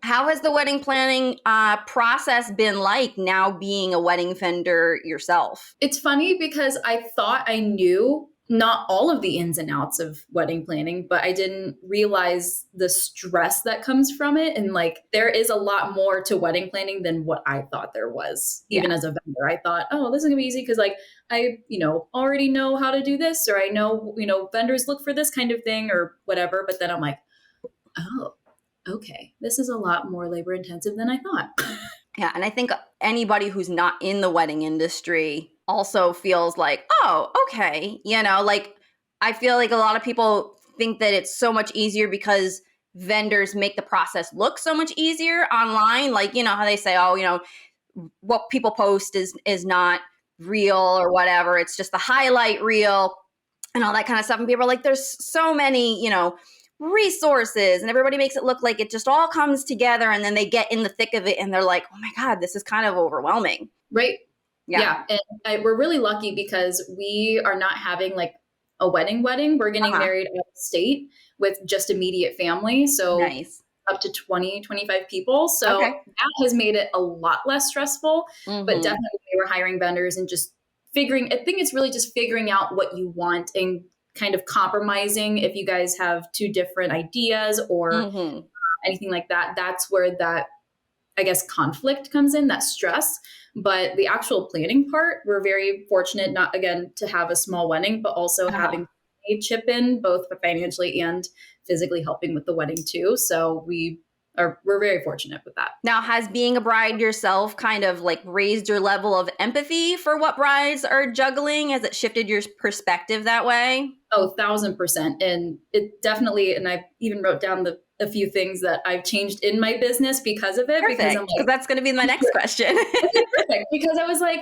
How has the wedding planning process been like now being a wedding vendor yourself? It's funny because I thought I knew not all of the ins and outs of wedding planning, but I didn't realize the stress that comes from it. And like, there is a lot more to wedding planning than what I thought there was, even as a vendor. I thought, oh, this is gonna be easy because like I, already know how to do this, or I know, vendors look for this kind of thing or whatever. But then I'm like, oh, okay, this is a lot more labor intensive than I thought. Yeah, and I think anybody who's not in the wedding industry also feels like, oh, okay. Like I feel like a lot of people think that it's so much easier because vendors make the process look so much easier online. Like, how they say, oh, what people post is not real or whatever. It's just the highlight reel and all that kind of stuff. And people are like, there's so many, resources, and everybody makes it look like it just all comes together, and then they get in the thick of it and they're like, oh my God, this is kind of overwhelming. Right. Yeah. And we're really lucky because we are not having like a wedding. We're getting married out of state with just immediate family. So nice. Up to 20, 25 people. So that has made it a lot less stressful, but definitely we were hiring vendors and just I think it's really just figuring out what you want and kind of compromising if you guys have two different ideas or anything like that. That's where that, I guess, conflict comes in, that stress. But the actual planning part, we're very fortunate not, again, to have a small wedding, but also having a chip in both financially and physically helping with the wedding too. So we're very fortunate with that. Now, has being a bride yourself kind of like raised your level of empathy for what brides are juggling? Has it shifted your perspective that way? Oh, 1,000%. And it definitely, and I even wrote down a few things that I've changed in my business because of it. Perfect, because that's going to be my next question. Perfect. Because I was like,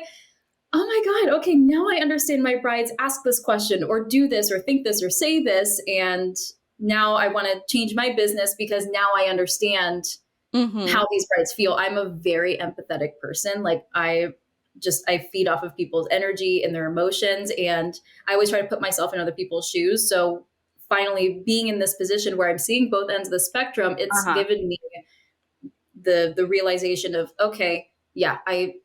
oh my God, okay, now I understand my brides ask this question or do this or think this or say this. And now I want to change my business because now I understand how these brides feel. I'm a very empathetic person. Like I feed off of people's energy and their emotions. And I always try to put myself in other people's shoes. So finally being in this position where I'm seeing both ends of the spectrum, it's given me the realization of, okay, yeah, I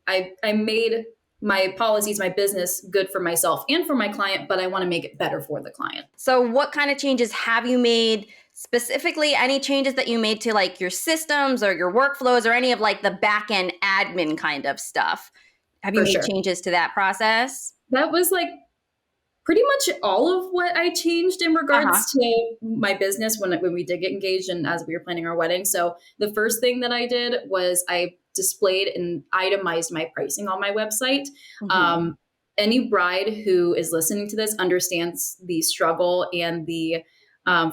made my policies, my business good for myself and for my client, but I want to make it better for the client. So what kind of changes have you made? Specifically, any changes that you made to like your systems or your workflows or any of like the back end admin kind of stuff? Have you made changes to that process? That was like pretty much all of what I changed in regards to my business when we did get engaged and as we were planning our wedding. So the first thing that I did was I displayed and itemized my pricing on my website. Any bride who is listening to this understands the struggle and the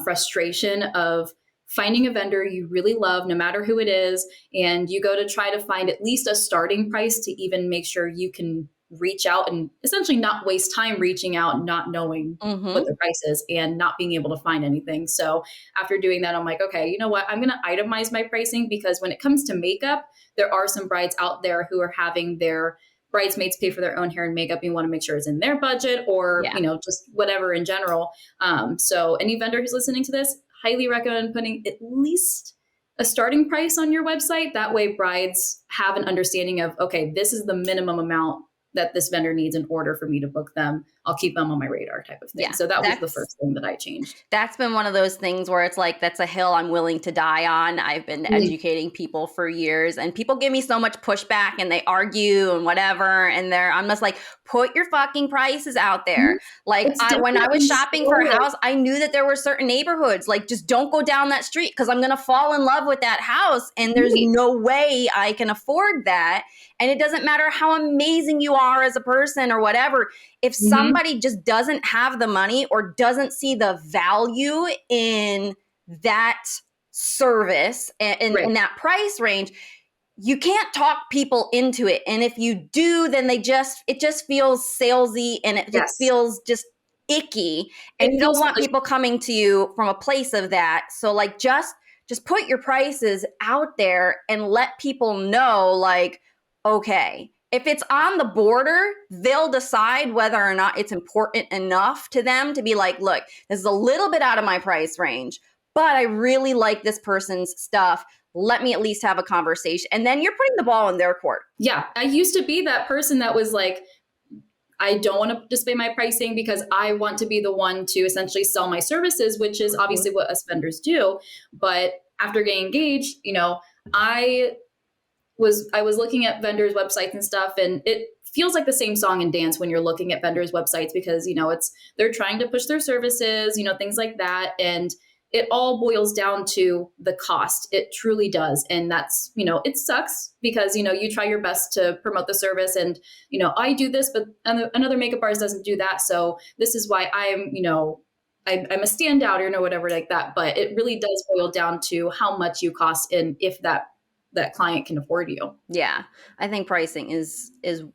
frustration of finding a vendor you really love, no matter who it is, and you go to try to find at least a starting price to even make sure you can reach out and essentially not waste time reaching out, not knowing what the price is and not being able to find anything. So after doing that, I'm like, okay, you know what? I'm going to itemize my pricing because when it comes to makeup, there are some brides out there who are having their bridesmaids pay for their own hair and makeup. You want to make sure it's in their budget or, just whatever in general. So any vendor who's listening to this, highly recommend putting at least a starting price on your website. That way brides have an understanding of, okay, this is the minimum amount that this vendor needs in order for me to book them. I'll keep them on my radar type of thing. Yeah, so that was the first thing that I changed. That's been one of those things where it's like, that's a hill I'm willing to die on. I've been educating people for years and people give me so much pushback and they argue and whatever. And I'm just like, put your fucking prices out there. Like when I was shopping for a house, I knew that there were certain neighborhoods, like just don't go down that street because I'm going to fall in love with that house. And there's no way I can afford that. And it doesn't matter how amazing you are as a person or whatever. If somebody just doesn't have the money or doesn't see the value in that service and in that price range, you can't talk people into it. And if you do, then it just feels salesy and it just feels just icky. And you don't want people coming to you from a place of that. So like just put your prices out there and let people know, like, okay, if it's on the border, they'll decide whether or not it's important enough to them to be like, look, this is a little bit out of my price range, but I really like this person's stuff. let me at least have a conversation. And then you're putting the ball in their court. Yeah. I used to be that person that was like, I don't want to display my pricing because I want to be the one to essentially sell my services, which is obviously what us vendors do. But after getting engaged, I was looking at vendors' websites and stuff, and it feels like the same song and dance when you're looking at vendors' websites because they're trying to push their services, things like that, and it all boils down to the cost. It truly does, and that's it sucks because you try your best to promote the service, and I do this, but another makeup artist doesn't do that, so this is why I'm a standout or whatever like that. But it really does boil down to how much you cost and if that client can afford you. Yeah. I think pricing is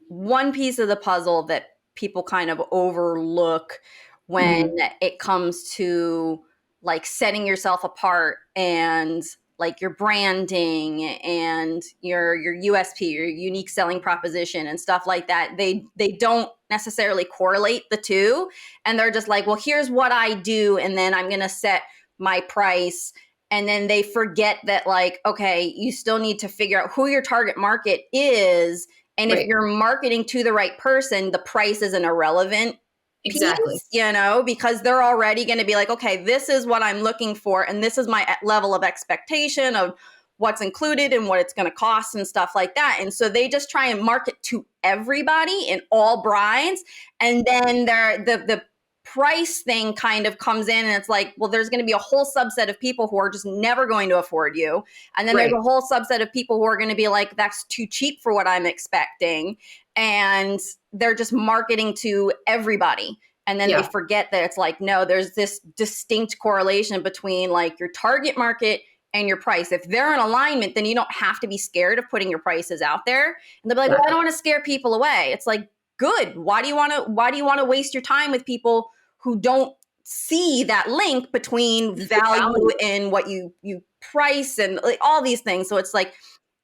one piece of the puzzle that people kind of overlook when it comes to like setting yourself apart and like your branding and your USP, your unique selling proposition and stuff like that. They don't necessarily correlate the two, and they're just like, well, here's what I do, and then I'm going to set my price. And then they forget that, like, okay, you still need to figure out who your target market is. And if you're marketing to the right person, the price is an irrelevant piece, because they're already going to be like, okay, this is what I'm looking for. And this is my level of expectation of what's included and what it's going to cost and stuff like that. And so they just try and market to everybody and all brides. And then the price thing kind of comes in, and it's like, well, there's going to be a whole subset of people who are just never going to afford you. And then there's a whole subset of people who are going to be like, that's too cheap for what I'm expecting. And they're just marketing to everybody. And then they forget that it's like, no, there's this distinct correlation between like your target market and your price. If they're in alignment, then you don't have to be scared of putting your prices out there. And they'll be like, well, I don't want to scare people away. It's like, good. Why do you want to waste your time with people who don't see that link between value and what you price and like, all these things? So it's like,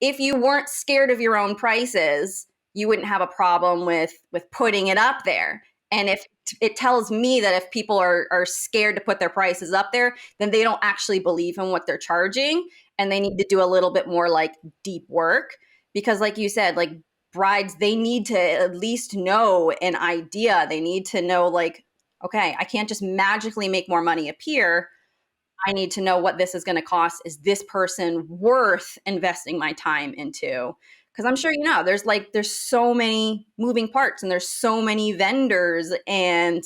if you weren't scared of your own prices, you wouldn't have a problem with putting it up there. And if it tells me that if people are scared to put their prices up there, then they don't actually believe in what they're charging, and they need to do a little bit more like deep work. Because like you said, like brides, they need to at least know an idea. They need to know like, okay, I can't just magically make more money appear. I need to know what this is going to cost. Is this person worth investing my time into? Because I'm sure there's so many moving parts and there's so many vendors, and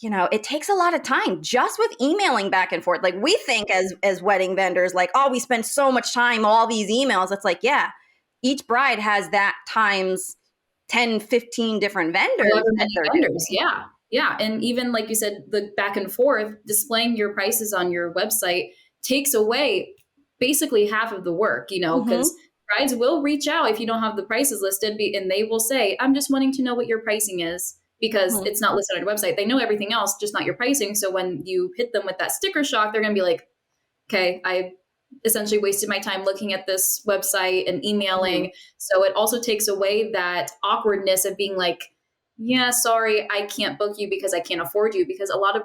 it takes a lot of time just with emailing back and forth. Like we think as wedding vendors, like, oh, we spend so much time, all these emails. It's like, yeah, each bride has that times 10, 15 different vendors. Yeah. Yeah. And even like you said, the back and forth, displaying your prices on your website takes away basically half of the work, because brides will reach out if you don't have the prices listed, and they will say, I'm just wanting to know what your pricing is, because it's not listed on your website. They know everything else, just not your pricing. So when you hit them with that sticker shock, they're going to be like, okay, I essentially wasted my time looking at this website and emailing. So it also takes away that awkwardness of being like, yeah, sorry, I can't book you because I can't afford you. Because a lot of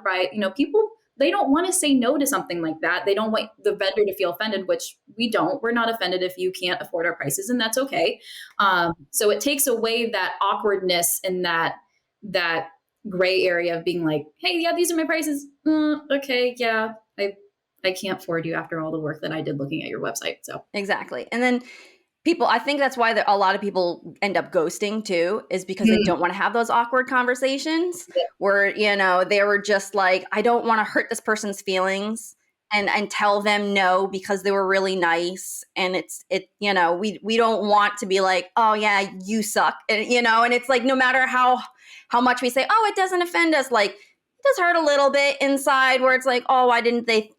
people, they don't want to say no to something like that. They don't want the vendor to feel offended, which we don't. We're not offended if you can't afford our prices, and that's okay. So it takes away that awkwardness and that gray area of being like, hey, yeah, these are my prices. Okay, yeah, I can't afford you after all the work that I did looking at your website. So exactly. And then I think that's why a lot of people end up ghosting too, is because they don't want to have those awkward conversations where, they were just like, I don't want to hurt this person's feelings and tell them no because they were really nice. And we don't want to be like, oh yeah, you suck. And, and it's like, no matter how much we say, oh, it doesn't offend us, like it does hurt a little bit inside where it's like, oh, why didn't they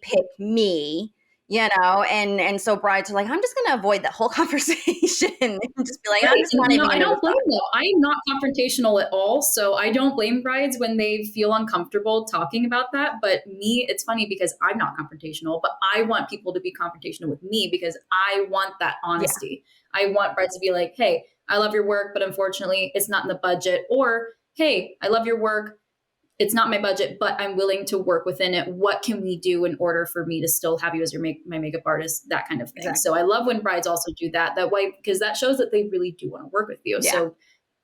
pick me? And so brides are like, I'm just going to avoid that whole conversation and just be like, I'm just not even I don't blame them. I'm not confrontational at all. So I don't blame brides when they feel uncomfortable talking about that. But me, it's funny because I'm not confrontational, but I want people to be confrontational with me because I want that honesty. Yeah. I want brides to be like, hey, I love your work, but unfortunately it's not in the budget. Or, hey, I love your work. it's not my budget, but I'm willing to work within it. What can we do in order for me to still have you as my makeup artist? That kind of thing. Exactly. So I love when brides also do that way, because that shows that they really do want to work with you. Yeah. So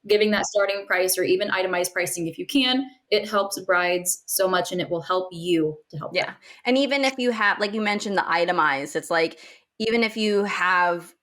giving that starting price or even itemized pricing if you can, it helps brides so much, and it will help you to help them. And even if you have, like you mentioned, the itemized, it's like, even if you have,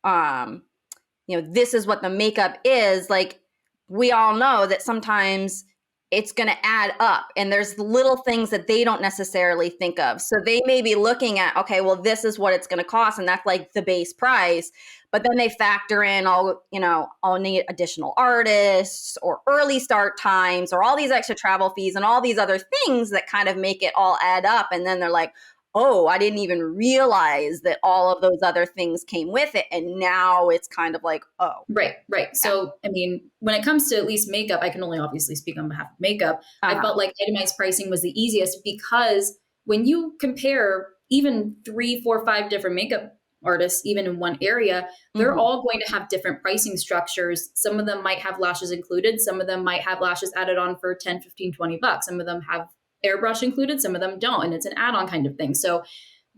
this is what the makeup is, like, we all know that sometimes it's going to add up, and there's little things that they don't necessarily think of. So they may be looking at, okay, well, this is what it's going to cost, and that's like the base price. But then they factor in I'll need additional artists or early start times or all these extra travel fees and all these other things that kind of make it all add up. And then they're like, oh, I didn't even realize that all of those other things came with it. And now it's kind of like, oh. Right. So, I mean, when it comes to at least makeup, I can only obviously speak on behalf of makeup. I felt like itemized pricing was the easiest, because when you compare even 3, 4, 5 different makeup artists, even in one area, they're all going to have different pricing structures. Some of them might have lashes included. Some of them might have lashes added on for 10, 15, 20 bucks. Some of them have airbrush included. Some of them don't. And it's an add-on kind of thing. So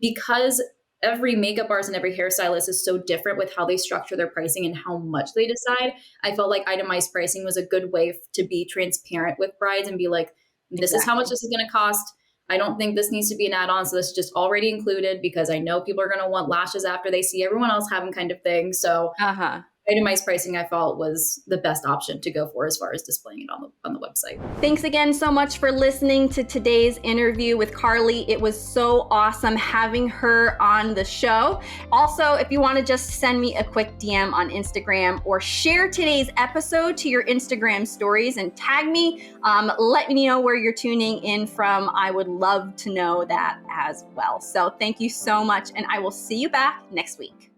because every makeup artist and every hairstylist is so different with how they structure their pricing and how much they decide, I felt like itemized pricing was a good way to be transparent with brides and be like, this is how much this is going to cost. I don't think this needs to be an add-on. So this is just already included, because I know people are going to want lashes after they see everyone else have them, kind of thing. So itemized pricing, I felt, was the best option to go for as far as displaying it on the website. Thanks again so much for listening to today's interview with Carly. It was so awesome having her on the show. Also, if you want to just send me a quick DM on Instagram or share today's episode to your Instagram stories and tag me, let me know where you're tuning in from. I would love to know that as well. So thank you so much, and I will see you back next week.